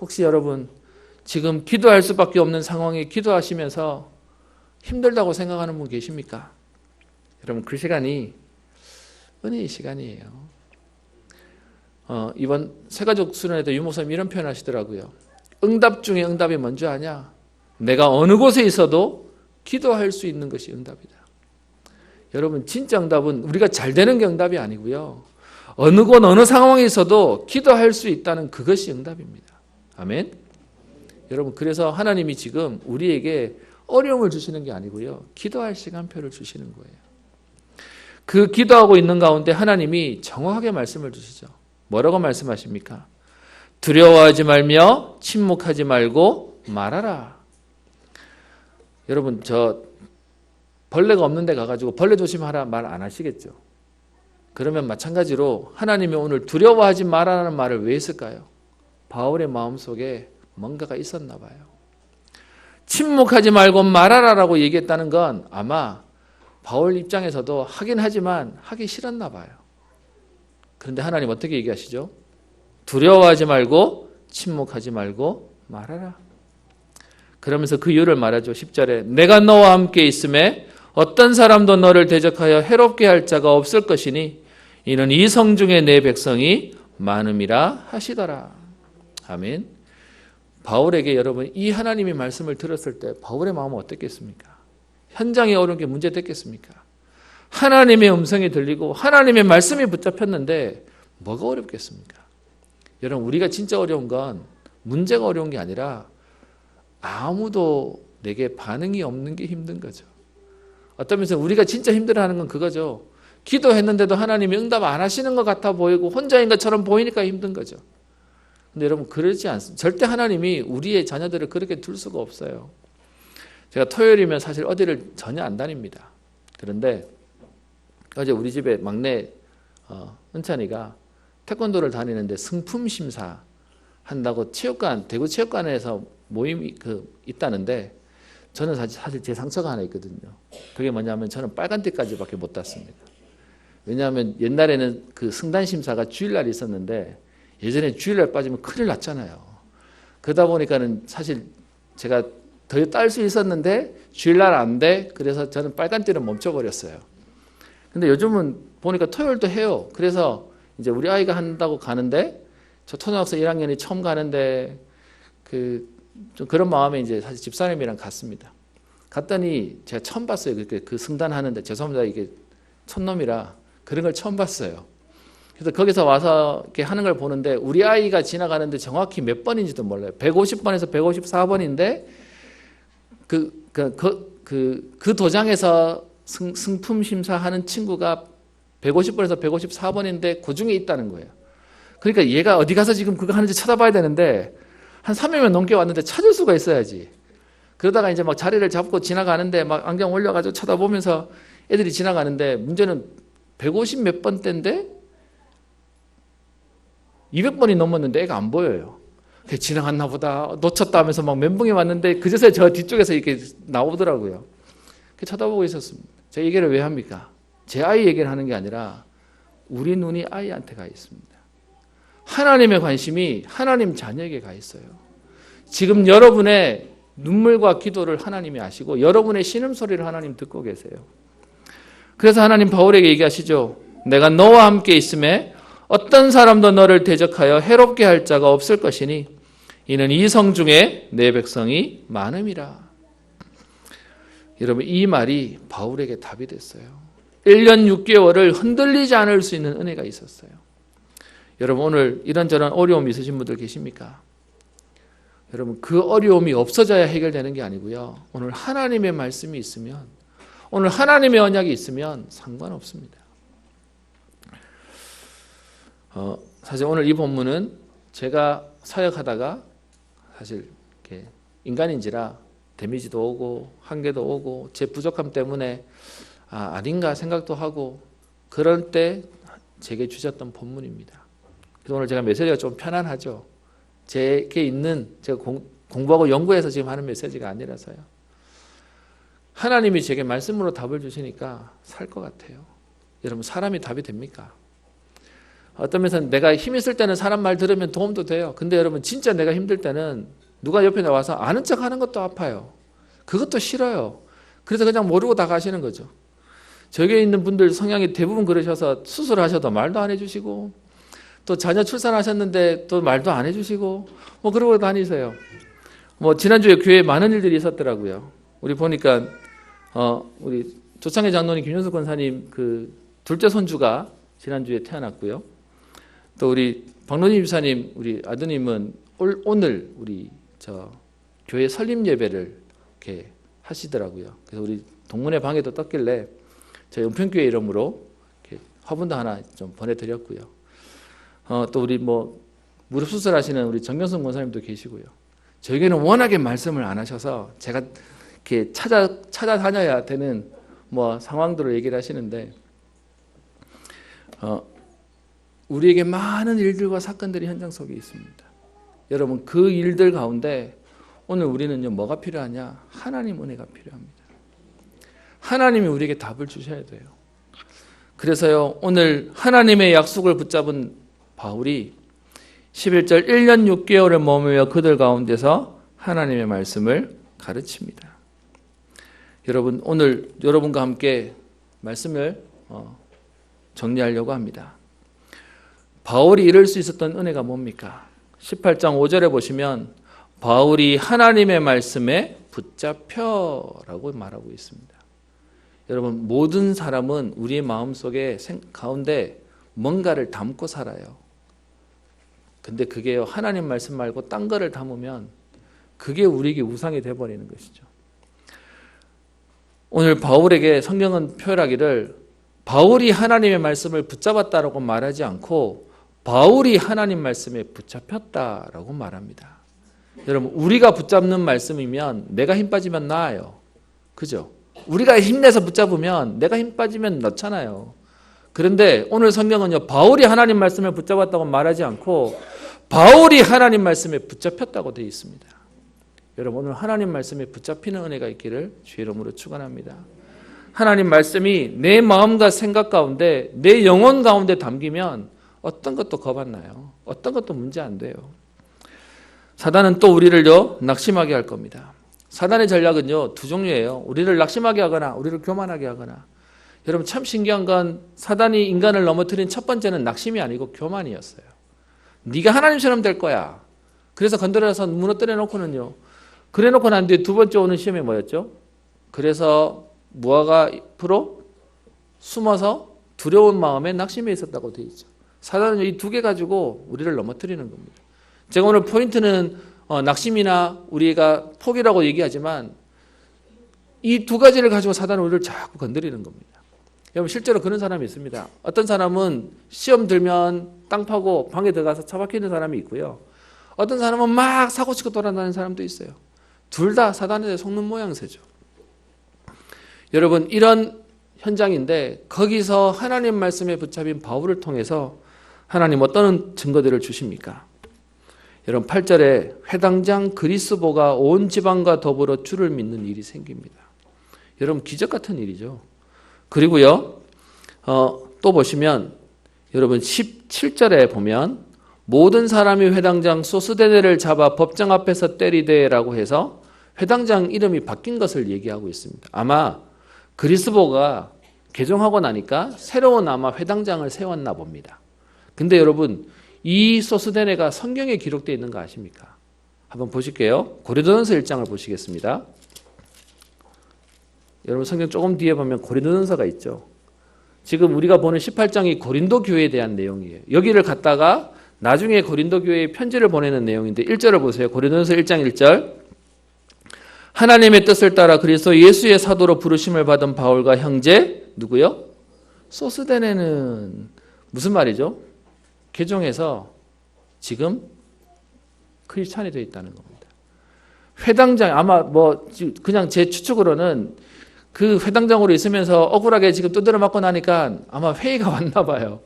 혹시 여러분 지금 기도할 수밖에 없는 상황에 기도하시면서 힘들다고 생각하는 분 계십니까? 여러분 그 시간이 은혜의 시간이에요. 이번 새가족 수련회 때 유목사님 이런 표현 하시더라고요. 응답 중에 응답이 뭔지 아냐? 내가 어느 곳에 있어도 기도할 수 있는 것이 응답이다. 여러분 진짜 응답은 우리가 잘 되는 게 응답이 아니고요. 어느 곳 어느 상황에 있어도 기도할 수 있다는 그것이 응답입니다. 아멘. 여러분 그래서 하나님이 지금 우리에게 어려움을 주시는 게 아니고요. 기도할 시간표를 주시는 거예요. 그 기도하고 있는 가운데 하나님이 정확하게 말씀을 주시죠. 뭐라고 말씀하십니까? 두려워하지 말며 침묵하지 말고 말하라. 여러분 저 벌레가 없는 데 가가지고 벌레 조심하라 말 안 하시겠죠? 그러면 마찬가지로 하나님이 오늘 두려워하지 말라는 말을 왜 했을까요? 바울의 마음속에 뭔가가 있었나 봐요. 침묵하지 말고 말하라라고 얘기했다는 건 아마 바울 입장에서도 하긴 하지만 하기 싫었나 봐요. 그런데 하나님 어떻게 얘기하시죠? 두려워하지 말고 침묵하지 말고 말하라. 그러면서 그 이유를 말하죠. 10절에 내가 너와 함께 있음에 어떤 사람도 너를 대적하여 해롭게 할 자가 없을 것이니 이는 이 성중에 내 백성이 많음이라 하시더라. 아멘. 바울에게 여러분 이 하나님의 말씀을 들었을 때 바울의 마음은 어땠겠습니까? 현장에 어려운 게 문제 됐겠습니까? 하나님의 음성이 들리고 하나님의 말씀이 붙잡혔는데 뭐가 어렵겠습니까? 여러분 우리가 진짜 어려운 건 문제가 어려운 게 아니라 아무도 내게 반응이 없는 게 힘든 거죠. 어떤 면에서 우리가 진짜 힘들어하는 건 그거죠. 기도했는데도 하나님이 응답 안 하시는 것 같아 보이고 혼자인 것처럼 보이니까 힘든 거죠. 근데 여러분 그러지 않습니다. 절대 하나님이 우리의 자녀들을 그렇게 둘 수가 없어요. 제가 토요일이면 사실 어디를 전혀 안 다닙니다. 그런데 어제 우리 집에 막내 은찬이가 태권도를 다니는데 승품 심사 한다고 체육관 대구 체육관에서 모임이 있다는데 저는 사실 제 상처가 하나 있거든요. 그게 뭐냐면 저는 빨간 띠까지밖에 못 땄습니다. 왜냐하면 옛날에는 그 승단 심사가 주일날 있었는데 예전에 주일날 빠지면 큰일 났잖아요. 그러다 보니까는 사실 제가 더 딸 수 있었는데 주일날 안 돼. 그래서 저는 빨간 띠를 멈춰버렸어요. 근데 요즘은 보니까 토요일도 해요. 그래서 이제 우리 아이가 한다고 가는데 저 초등학생 1학년이 처음 가는데 좀 그런 마음에 이제 사실 집사람이랑 갔습니다. 갔더니 제가 처음 봤어요. 그 승단 하는데 죄송합니다. 이게 촌놈이라 그런 걸 처음 봤어요. 그래서 거기서 와서 이렇게 하는 걸 보는데 우리 아이가 지나가는데 정확히 몇 번인지도 몰라요. 150번에서 154번인데 그 도장에서 승품 심사하는 친구가 150번에서 154번인데 그 중에 있다는 거예요. 그러니까 얘가 어디 가서 지금 그거 하는지 찾아봐야 되는데 한 3일만 넘게 왔는데 찾을 수가 있어야지. 그러다가 이제 막 자리를 잡고 지나가는데 막 안경 올려가지고 쳐다보면서 애들이 지나가는데 문제는 150 몇 번대인데 200번이 넘었는데 애가 안 보여요. 지나갔나 보다 놓쳤다 하면서 막 멘붕이 왔는데 그제서야 저 뒤쪽에서 이렇게 나오더라고요. 쳐다보고 있었습니다. 제가 얘기를 왜 합니까? 제 아이 얘기를 하는 게 아니라 우리 눈이 아이한테 가 있습니다. 하나님의 관심이 하나님 자녀에게 가 있어요. 지금 여러분의 눈물과 기도를 하나님이 아시고 여러분의 신음소리를 하나님 듣고 계세요. 그래서 하나님 바울에게 얘기하시죠. 내가 너와 함께 있음에 어떤 사람도 너를 대적하여 해롭게 할 자가 없을 것이니 이는 이 성 중에 내 백성이 많음이라. 여러분, 이 말이 바울에게 답이 됐어요. 1년 6개월을 흔들리지 않을 수 있는 은혜가 있었어요. 여러분, 오늘 이런저런 어려움이 있으신 분들 계십니까? 여러분, 그 어려움이 없어져야 해결되는 게 아니고요. 오늘 하나님의 말씀이 있으면, 오늘 하나님의 언약이 있으면 상관없습니다. 사실 오늘 이 본문은 제가 사역하다가 사실 이렇게 인간인지라 데미지도 오고 한계도 오고 제 부족함 때문에 아닌가 생각도 하고 그럴 때 제게 주셨던 본문입니다. 그래서 오늘 제가 메시지가 좀 편안하죠. 제게 있는 제가 공부하고 연구해서 지금 하는 메시지가 아니라서요. 하나님이 제게 말씀으로 답을 주시니까 살 것 같아요. 여러분, 사람이 답이 됩니까? 어떤 면에서는 내가 힘 있을 때는 사람 말 들으면 도움도 돼요. 근데 여러분, 진짜 내가 힘들 때는 누가 옆에 나와서 아는 척 하는 것도 아파요. 그것도 싫어요. 그래서 그냥 모르고 다 가시는 거죠. 저기에 있는 분들 성향이 대부분 그러셔서 수술하셔도 말도 안 해주시고 또 자녀 출산하셨는데 또 말도 안 해주시고 뭐 그러고 다니세요. 뭐 지난주에 교회에 많은 일들이 있었더라고요. 우리 보니까 우리 조창회 장로님 김윤석 권사님 그 둘째 손주가 지난주에 태어났고요. 또 우리 박노진 집사님 우리 아드님은 오늘 우리 교회 설립 예배를 이렇게 하시더라고요. 그래서 우리 동문회 방에도 떴길래 저희 은평교회 이름으로 이렇게 화분도 하나 좀 보내드렸고요. 또 우리 뭐 무릎 수술하시는 우리 정경선 권사님도 계시고요. 저에게는 워낙에 말씀을 안 하셔서 제가 이렇게 찾아다녀야 되는 뭐 상황들을 얘기를 하시는데 우리에게 많은 일들과 사건들이 현장 속에 있습니다. 여러분, 그 일들 가운데 오늘 우리는요 뭐가 필요하냐? 하나님 은혜가 필요합니다. 하나님이 우리에게 답을 주셔야 돼요. 그래서요 오늘 하나님의 약속을 붙잡은 바울이 11절 1년 6개월을 머물며 그들 가운데서 하나님의 말씀을 가르칩니다. 여러분, 오늘 여러분과 함께 말씀을 정리하려고 합니다. 바울이 이룰 수 있었던 은혜가 뭡니까? 18장 5절에 보시면 바울이 하나님의 말씀에 붙잡혀라고 말하고 있습니다. 여러분, 모든 사람은 우리의 마음속에 가운데 뭔가를 담고 살아요. 근데 그게요 하나님 말씀 말고 딴 거를 담으면 그게 우리에게 우상이 돼버리는 것이죠. 오늘 바울에게 성경은 표현하기를 바울이 하나님의 말씀을 붙잡았다라고 말하지 않고 바울이 하나님 말씀에 붙잡혔다라고 말합니다. 여러분, 우리가 붙잡는 말씀이면 내가 힘 빠지면 나아요. 그죠? 우리가 힘내서 붙잡으면 내가 힘 빠지면 넣잖아요. 그런데 오늘 성경은요 바울이 하나님 말씀에 붙잡았다고 말하지 않고 바울이 하나님 말씀에 붙잡혔다고 되어 있습니다. 여러분, 오늘 하나님 말씀에 붙잡히는 은혜가 있기를 주의 이름으로 축원합니다. 하나님 말씀이 내 마음과 생각 가운데 내 영혼 가운데 담기면 어떤 것도 겁 안 나요. 어떤 것도 문제 안 돼요. 사단은 또 우리를요 낙심하게 할 겁니다. 사단의 전략은요 두 종류예요. 우리를 낙심하게 하거나 우리를 교만하게 하거나. 여러분, 참 신기한 건 사단이 인간을 넘어뜨린 첫 번째는 낙심이 아니고 교만이었어요. 네가 하나님처럼 될 거야. 그래서 건드려서 무너뜨려 놓고는요. 그래 놓고 난 뒤에 두 번째 오는 시험이 뭐였죠? 그래서 무화과 잎으로 숨어서 두려운 마음에 낙심해 있었다고 되어 있죠. 사단은 이 두 개 가지고 우리를 넘어뜨리는 겁니다. 제가 오늘 포인트는 낙심이나 우리가 포기라고 얘기하지만 이 두 가지를 가지고 사단은 우리를 자꾸 건드리는 겁니다. 여러분, 실제로 그런 사람이 있습니다. 어떤 사람은 시험 들면 땅 파고 방에 들어가서 처박히는 사람이 있고요. 어떤 사람은 막 사고치고 돌아다니는 사람도 있어요. 둘 다 사단에 속는 모양새죠. 여러분, 이런 현장인데 거기서 하나님 말씀에 붙잡힌 바울을 통해서 하나님 어떤 증거들을 주십니까? 여러분, 8절에 회당장 그리스보가 온 지방과 더불어 주를 믿는 일이 생깁니다. 여러분, 기적 같은 일이죠. 그리고요 또 보시면 여러분 17절에 보면 모든 사람이 회당장 소스데네를 잡아 법정 앞에서 때리되라고 해서 회당장 이름이 바뀐 것을 얘기하고 있습니다. 아마 그리스도가 개종하고 나니까 새로운 아마 회당장을 세웠나 봅니다. 근데 여러분, 이 소스데네가 성경에 기록되어 있는 거 아십니까? 한번 보실게요. 고린도전서 1장을 보시겠습니다. 여러분 성경 조금 뒤에 보면 고린도전서가 있죠. 지금 우리가 보는 18장이 고린도 교회에 대한 내용이에요. 여기를 갖다가 나중에 고린도 교회에 편지를 보내는 내용인데 1절을 보세요. 고린도전서 1장 1절. 하나님의 뜻을 따라 그리스도 예수의 사도로 부르심을 받은 바울과 형제 누구요? 소스데네는 무슨 말이죠? 개종해서 지금 크리스찬이 되어 있다는 겁니다. 회당장 아마 뭐 그냥 제 추측으로는 그 회당장으로 있으면서 억울하게 지금 두드려 맞고 나니까 아마 회의가 왔나 봐요.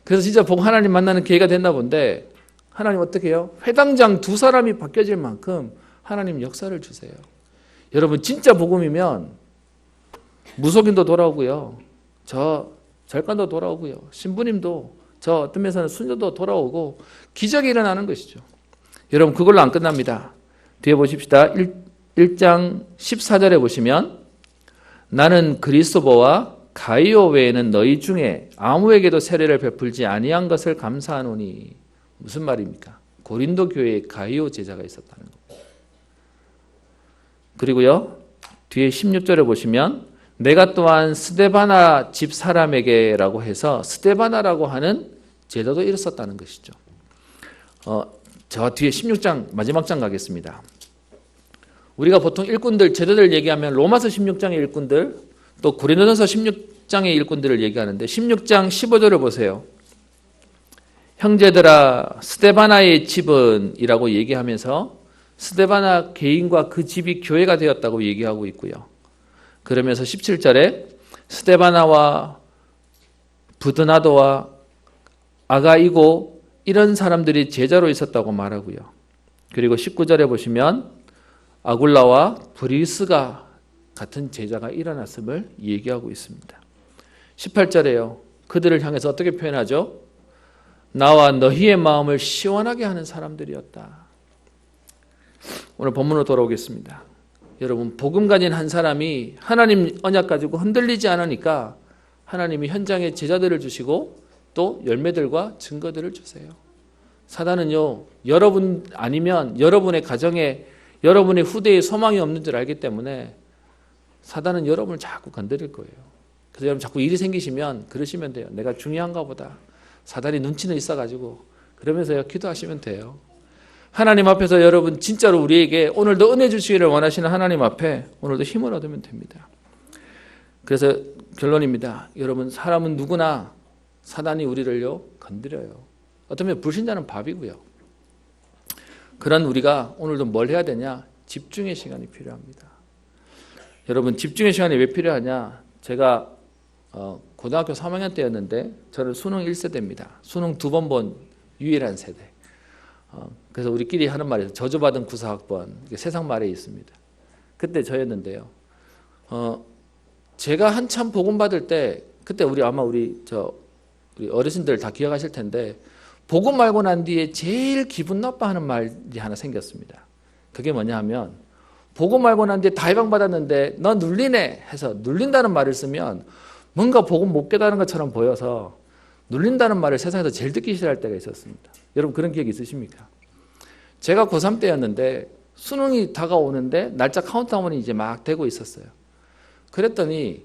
그래서 진짜 복 하나님 만나는 기회가 됐나 본데 하나님 어떻게 해요? 회당장 두 사람이 바뀌어질 만큼 하나님 역사를 주세요. 여러분 진짜 복음이면 무속인도 돌아오고요. 저 절간도 돌아오고요. 신부님도 저 어떤 면에서는 순교도 돌아오고 기적이 일어나는 것이죠. 여러분 그걸로 안 끝납니다. 뒤에 보십시다. 1장 14절에 보시면 나는 그리스도와 가이오 외에는 너희 중에 아무에게도 세례를 베풀지 아니한 것을 감사하노니 무슨 말입니까? 고린도 교회에 가이오 제자가 있었다는 겁니다. 그리고요 뒤에 16절에 보시면 내가 또한 스데바나 집 사람에게라고 해서 스데바나라고 하는 제자도 있었다는 것이죠. 저 뒤에 16장 마지막 장 가겠습니다. 우리가 보통 일꾼들, 제자들 얘기하면 로마서 16장의 일꾼들, 또 고린도전서 16장의 일꾼들을 얘기하는데 16장 15절을 보세요. 형제들아 스데바나의 집은 이라고 얘기하면서 스데바나 개인과 그 집이 교회가 되었다고 얘기하고 있고요. 그러면서 17절에 스데바나와 부드나도와 아가이고 이런 사람들이 제자로 있었다고 말하고요. 그리고 19절에 보시면 아굴라와 브리스가 같은 제자가 일어났음을 얘기하고 있습니다. 18절에요. 그들을 향해서 어떻게 표현하죠? 나와 너희의 마음을 시원하게 하는 사람들이었다. 오늘 본문으로 돌아오겠습니다. 여러분 복음 가진 한 사람이 하나님 언약 가지고 흔들리지 않으니까 하나님이 현장에 제자들을 주시고 또 열매들과 증거들을 주세요. 사단은요 여러분 아니면 여러분의 가정에 여러분의 후대에 소망이 없는 줄 알기 때문에 사단은 여러분을 자꾸 건드릴 거예요. 그래서 여러분 자꾸 일이 생기시면 그러시면 돼요. 내가 중요한가 보다. 사단이 눈치는 있어가지고 그러면서요 기도하시면 돼요. 하나님 앞에서 여러분 진짜로 우리에게 오늘도 은혜 주시기를 원하시는 하나님 앞에 오늘도 힘을 얻으면 됩니다. 그래서 결론입니다. 여러분 사람은 누구나 사단이 우리를요 건드려요. 어쩌면 불신자는 밥이고요. 그런 우리가 오늘도 뭘 해야 되냐? 집중의 시간이 필요합니다. 여러분 집중의 시간이 왜 필요하냐? 제가 고등학교 3학년 때였는데 저는 수능 1세대입니다. 수능 2번 본 유일한 세대. 그래서 우리끼리 하는 말이 저주받은 구사학번 세상 말에 있습니다. 그때 저였는데요. 제가 한참 복음 받을 때 그때 우리 어르신들 다 기억하실 텐데 복음 말고 난 뒤에 제일 기분 나빠하는 말이 하나 생겼습니다. 그게 뭐냐 하면 복음 말고 난 뒤에 다 해방받았는데 너 눌리네 해서 눌린다는 말을 쓰면 뭔가 복음 못 깨달은 것처럼 보여서 눌린다는 말을 세상에서 제일 듣기 싫어할 때가 있었습니다. 여러분 그런 기억 있으십니까? 제가 고3 때였는데 수능이 다가오는데 날짜 카운트다운이 이제 막 되고 있었어요. 그랬더니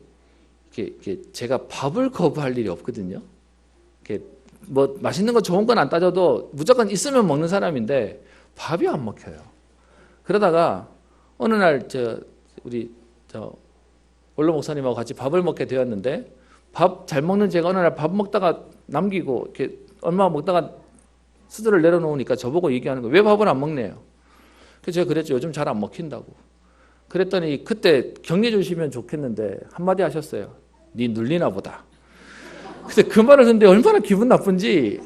제가 밥을 거부할 일이 없거든요. 뭐 맛있는 거 좋은 건 안 따져도 무조건 있으면 먹는 사람인데 밥이 안 먹혀요. 그러다가 어느 날 우리 원로 목사님하고 같이 밥을 먹게 되었는데 밥 잘 먹는 제가 어느 날 밥 먹다가 남기고 이렇게 얼마 먹다가 스드를 내려놓으니까 저보고 얘기하는 거예요. 왜 밥을 안 먹네요? 그래서 제가 그랬죠. 요즘 잘 안 먹힌다고. 그랬더니 그때 격려 주시면 좋겠는데 한마디 하셨어요. 네 눌리나 보다. 근데 그 말을 듣는데 얼마나 기분 나쁜지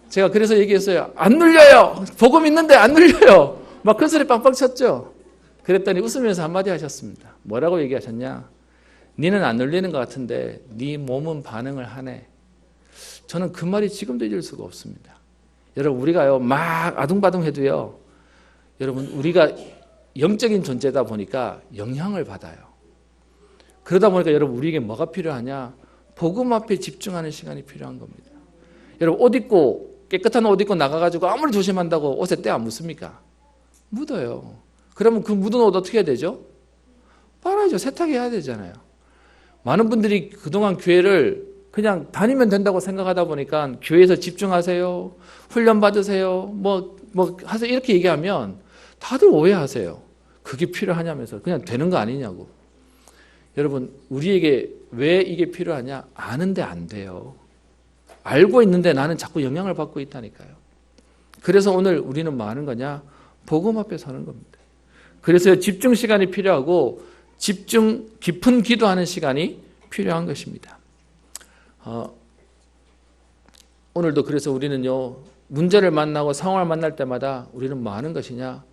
제가 그래서 얘기했어요. 안 눌려요. 복음 있는데 안 눌려요. 막 큰 소리 빵빵 쳤죠. 그랬더니 웃으면서 한마디 하셨습니다. 뭐라고 얘기하셨냐? 니는 안 눌리는 것 같은데 네 몸은 반응을 하네. 저는 그 말이 지금도 잊을 수가 없습니다. 여러분 우리가요 막 아둥바둥해도요 여러분 우리가 영적인 존재다 보니까 영향을 받아요. 그러다 보니까 여러분 우리에게 뭐가 필요하냐? 복음 앞에 집중하는 시간이 필요한 겁니다. 여러분 옷 입고 깨끗한 옷 입고 나가가지고 아무리 조심한다고 옷에 때 안 묻습니까? 묻어요. 그러면 그 묻은 옷 어떻게 해야 되죠? 빨아야죠. 세탁해야 되잖아요. 많은 분들이 그동안 교회를 그냥 다니면 된다고 생각하다 보니까 교회에서 집중하세요. 훈련 받으세요. 뭐 하세요. 이렇게 얘기하면 다들 오해하세요. 그게 필요하냐면서 그냥 되는 거 아니냐고. 여러분 우리에게 왜 이게 필요하냐? 아는데 안 돼요. 알고 있는데 나는 자꾸 영향을 받고 있다니까요. 그래서 오늘 우리는 뭐 하는 거냐? 복음 앞에 서는 겁니다. 그래서 집중 시간이 필요하고 집중 깊은 기도하는 시간이 필요한 것입니다. 오늘도 그래서 우리는요 문제를 만나고 상황을 만날 때마다 우리는 뭐 하는 것이냐?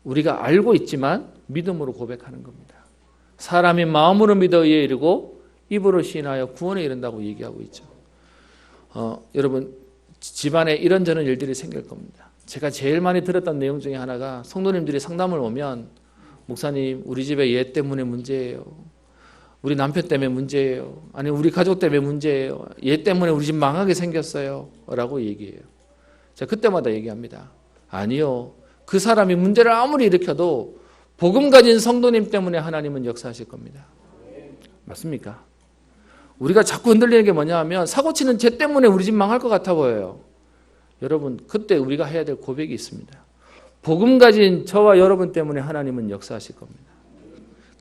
우리가 알고 있지만 믿음으로 고백하는 겁니다. 사람이 마음으로 믿어 의에 이르고 입으로 시인하여 구원에 이른다고 얘기하고 있죠. 여러분 집안에 이런저런 일들이 생길 겁니다. 제가 제일 많이 들었던 내용 중에 하나가 성도님들이 상담을 오면 목사님 우리 집에 얘 때문에 문제예요. 우리 남편 때문에 문제예요. 아니 우리 가족 때문에 문제예요. 얘 때문에 우리 집 망하게 생겼어요. 라고 얘기해요. 제가 그때마다 얘기합니다. 아니요. 그 사람이 문제를 아무리 일으켜도 복음 가진 성도님 때문에 하나님은 역사하실 겁니다. 맞습니까? 우리가 자꾸 흔들리는 게 뭐냐 하면 사고치는 쟤 때문에 우리 집 망할 것 같아 보여요. 여러분 그때 우리가 해야 될 고백이 있습니다. 복음 가진 저와 여러분 때문에 하나님은 역사하실 겁니다.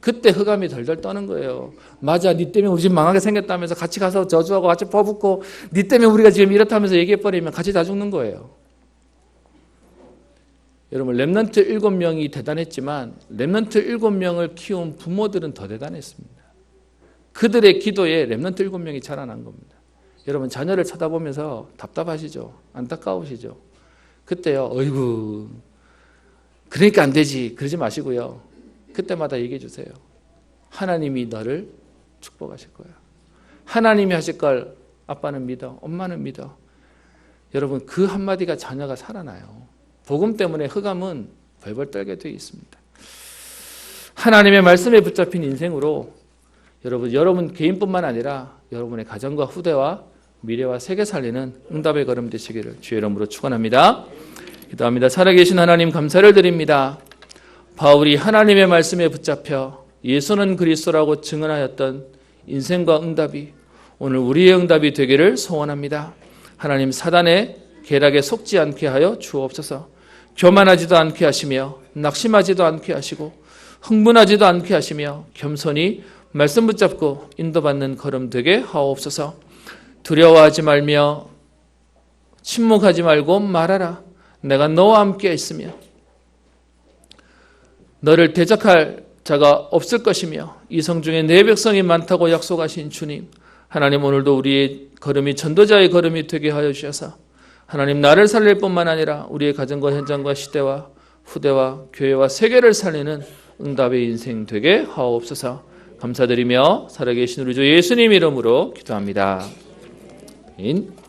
그때 흑암이 덜덜 떠는 거예요. 맞아, 니 때문에 우리 집 망하게 생겼다면서 같이 가서 저주하고 같이 퍼붓고 니 때문에 우리가 지금 이렇다면서 얘기해버리면 같이 다 죽는 거예요. 여러분 렘넌트 7명이 대단했지만 렘넌트 7명을 키운 부모들은 더 대단했습니다. 그들의 기도에 렘넌트 7명이 자라난 겁니다. 여러분 자녀를 쳐다보면서 답답하시죠? 안타까우시죠? 그때요 어이구 그러니까 안 되지 그러지 마시고요. 그때마다 얘기해 주세요. 하나님이 너를 축복하실 거야. 하나님이 하실 걸 아빠는 믿어. 엄마는 믿어. 여러분 그 한마디가 자녀가 살아나요. 복음 때문에 흑암은 벌벌 떨게 되어 있습니다. 하나님의 말씀에 붙잡힌 인생으로 여러분 개인뿐만 아니라 여러분의 가정과 후대와 미래와 세계 살리는 응답의 걸음 되시기를 주의 이름으로 축원합니다. 기도합니다. 살아계신 하나님 감사를 드립니다. 바울이 하나님의 말씀에 붙잡혀 예수는 그리스도라고 증언하였던 인생과 응답이 오늘 우리의 응답이 되기를 소원합니다. 하나님 사단의 계략에 속지 않게 하여 주옵소서. 교만하지도 않게 하시며 낙심하지도 않게 하시고 흥분하지도 않게 하시며 겸손히 말씀 붙잡고 인도받는 걸음 되게 하옵소서. 두려워하지 말며 침묵하지 말고 말하라. 내가 너와 함께 있으며 너를 대적할 자가 없을 것이며 이성 중에 내 백성이 많다고 약속하신 주님, 하나님 오늘도 우리의 걸음이 전도자의 걸음이 되게 하여 주셔서 하나님 나를 살릴 뿐만 아니라 우리의 가정과 현장과 시대와 후대와 교회와 세계를 살리는 응답의 인생 되게 하옵소서. 감사드리며 살아계신 우리 주 예수님 이름으로 기도합니다. 아멘.